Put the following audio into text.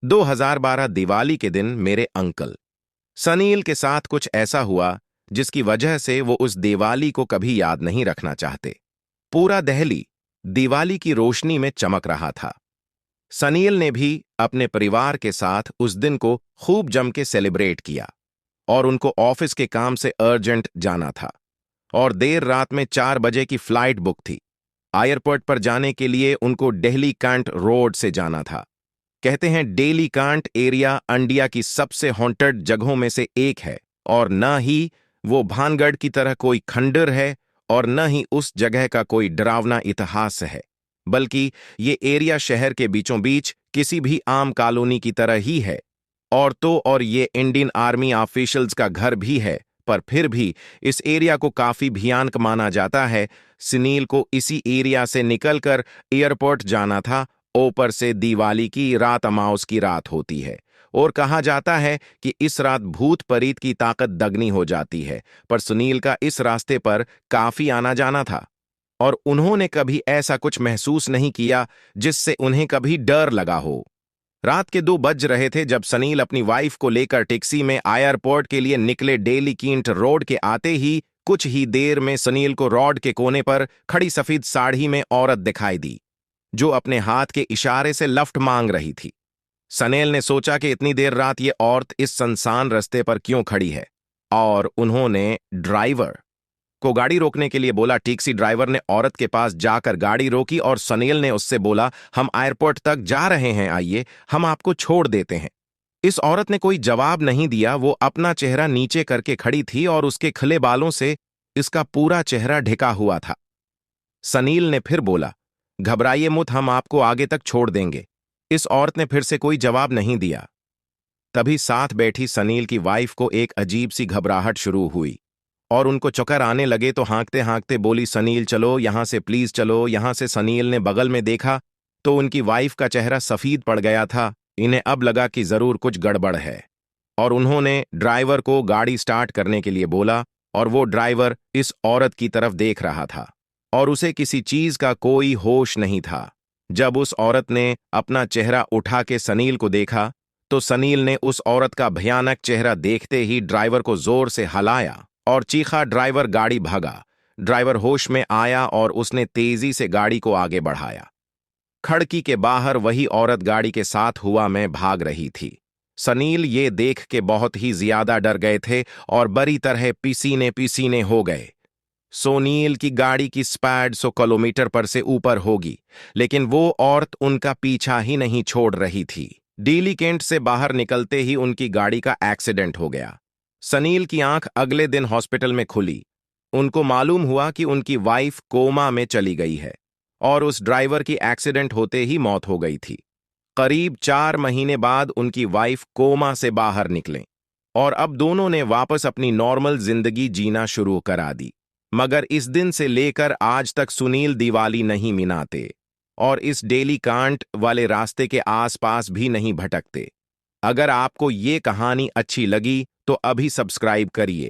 2012 दिवाली के दिन मेरे अंकल सनील के साथ कुछ ऐसा हुआ जिसकी वजह से वो उस दिवाली को कभी याद नहीं रखना चाहते। पूरा दिल्ली दिवाली की रोशनी में चमक रहा था। सनील ने भी अपने परिवार के साथ उस दिन को खूब जम के सेलिब्रेट किया और उनको ऑफिस के काम से अर्जेंट जाना था और देर रात में 4 बजे की फ्लाइट बुक थी। एयरपोर्ट पर जाने के लिए उनको दिल्ली कैंट रोड से जाना था। कहते हैं दिल्ली कैंट एरिया इंडिया की सबसे हॉन्टेड जगहों में से एक है और न ही वो भानगढ़ की तरह कोई खंडर है और न ही उस जगह का कोई डरावना इतिहास है, बल्कि ये एरिया शहर के बीचों बीच किसी भी आम कॉलोनी की तरह ही है। और ये इंडियन आर्मी ऑफिशियल्स का घर भी है, पर फिर भी इस एरिया को काफी भयानक माना जाता है। सुनील को इसी एरिया से निकलकर एयरपोर्ट जाना था। ऊपर से दिवाली की रात अमावस की रात होती है और कहा जाता है कि इस रात भूत प्रेत की ताकत दगनी हो जाती है। पर सुनील का इस रास्ते पर काफी आना जाना था और उन्होंने कभी ऐसा कुछ महसूस नहीं किया जिससे उन्हें कभी डर लगा हो। रात के 2 बज रहे थे जब सनील अपनी वाइफ को लेकर टैक्सी में एयरपोर्ट के लिए निकले। दिल्ली कैंट रोड के आते ही कुछ ही देर में सनील को रोड के कोने पर खड़ी सफेद साड़ी में औरत दिखाई दी जो अपने हाथ के इशारे से लिफ्ट मांग रही थी। सनील ने सोचा कि इतनी देर रात ये औरत इस सुनसान रास्ते पर क्यों खड़ी है और उन्होंने ड्राइवर को गाड़ी रोकने के लिए बोला। टैक्सी ड्राइवर ने औरत के पास जाकर गाड़ी रोकी और सनील ने उससे बोला, हम एयरपोर्ट तक जा रहे हैं, आइए हम आपको छोड़ देते हैं। इस औरत ने कोई जवाब नहीं दिया। वो अपना चेहरा नीचे करके खड़ी थी और उसके खुले बालों से इसका पूरा चेहरा ढका हुआ था। सनील ने फिर बोला, घबराइए मत, हम आपको आगे तक छोड़ देंगे। इस औरत ने फिर से कोई जवाब नहीं दिया। तभी साथ बैठी सनील की वाइफ को एक अजीब सी घबराहट शुरू हुई और उनको चक्कर आने लगे तो हाँकते हाँकते बोली, सनील चलो यहां से, प्लीज चलो यहां से। सनील ने बगल में देखा तो उनकी वाइफ का चेहरा सफेद पड़ गया था। इन्हें अब लगा कि जरूर कुछ गड़बड़ है और उन्होंने ड्राइवर को गाड़ी स्टार्ट करने के लिए बोला और वो ड्राइवर इस औरत की तरफ देख रहा था और उसे किसी चीज का कोई होश नहीं था। जब उस औरत ने अपना चेहरा उठा के सनील को देखा तो सनील ने उस औरत का भयानक चेहरा देखते ही ड्राइवर को जोर से हिलाया और चीखा। ड्राइवर गाड़ी भागा। ड्राइवर होश में आया और उसने तेजी से गाड़ी को आगे बढ़ाया। खिड़की के बाहर वही औरत गाड़ी के साथ हवा में भाग रही थी। सनील ये देख के बहुत ही ज्यादा डर गए थे और बुरी तरह पसीने पसीने हो गए। सोनील की गाड़ी की स्पीड 100 किलोमीटर पर से ऊपर होगी, लेकिन वो औरत उनका पीछा ही नहीं छोड़ रही थी। दिल्ली कैंट से बाहर निकलते ही उनकी गाड़ी का एक्सीडेंट हो गया। सनील की आंख अगले दिन हॉस्पिटल में खुली। उनको मालूम हुआ कि उनकी वाइफ कोमा में चली गई है और उस ड्राइवर की एक्सीडेंट होते ही मौत हो गई थी। करीब 4 महीने बाद उनकी वाइफ कोमा से बाहर निकले और अब दोनों ने वापस अपनी नॉर्मल जिंदगी जीना शुरू करा दी। मगर इस दिन से लेकर आज तक सुनील दिवाली नहीं मनाते और इस दिल्ली कैंट वाले रास्ते के आसपास भी नहीं भटकते। अगर आपको ये कहानी अच्छी लगी तो अभी सब्सक्राइब करिए।